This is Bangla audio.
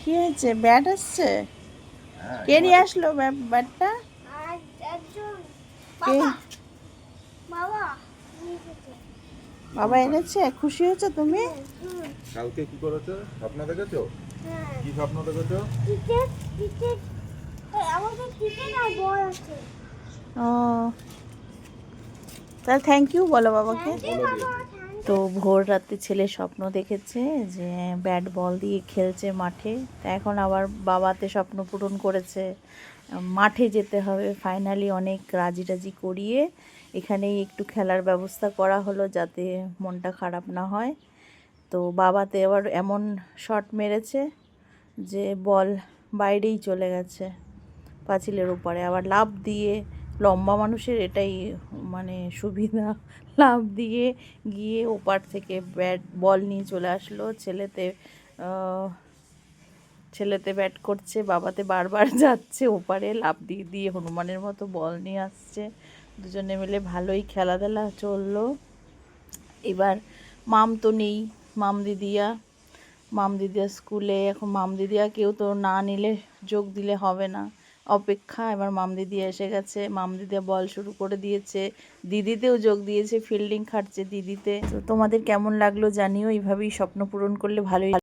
কি হয়েছে? ব্যাট আসছে? কে নিয়ে আসলো ব্যাটটা? কে? বাবা এনেছে। খুশি হয়েছে তুমি? কালকে কি করেছো? স্বপ্ন দেখেছো? কি স্বপ্ন দেখেছো? ও, তাহলে থ্যাংক ইউ বলো বাবাকে। বলে দিয়েছি। তো ভোর রাতে ছেলে স্বপ্ন দেখেছে যে ব্যাট বল দিয়ে খেলছে মাঠে। তা এখন আবার বাবাতে স্বপ্ন পূরণ করেছে, মাঠে যেতে হবে। ফাইনালি অনেক রাজি টাজি করিয়ে এখানেই একটু খেলার ব্যবস্থা করা হলো যাতে মনটা খারাপ না হয়। তো বাবাতে আবার এমন শট মেরেছে যে বল বাইরেই চলে গেছে পাঁচিলের উপরে। আবার লাফ দিয়ে, লম্বা মানুষের এটাই মানে সুবিধা, লাফ দিয়ে গিয়ে ওপার থেকে ব্যাট বল নিয়ে চলে আসলো। ছেলেতে ব্যাট করছে, বাবাতে বারবার যাচ্ছে ওপারে, লাফ দিয়ে দিয়ে হনুমানের মতো বল নিয়ে আসছে। দুজনে মিলে ভালোই খেলাধুলা চললো। এবার মাম তো নেই, মাম দিদিয়া স্কুলে। এখন মাম দিদিয়া কেউ তো না নিলে, যোগ দিলে হবে না, অপেক্ষা। এবার মাম দিদিয়া এসে গেছে, মাম দিদিয়া বল শুরু করে দিয়েছে, দিদিতেও যোগ দিয়েছে, ফিল্ডিং খাটছে দিদিতে। তো তোমাদের কেমন লাগলো জানিও। এইভাবেই স্বপ্ন পূরণ করলে ভালোই।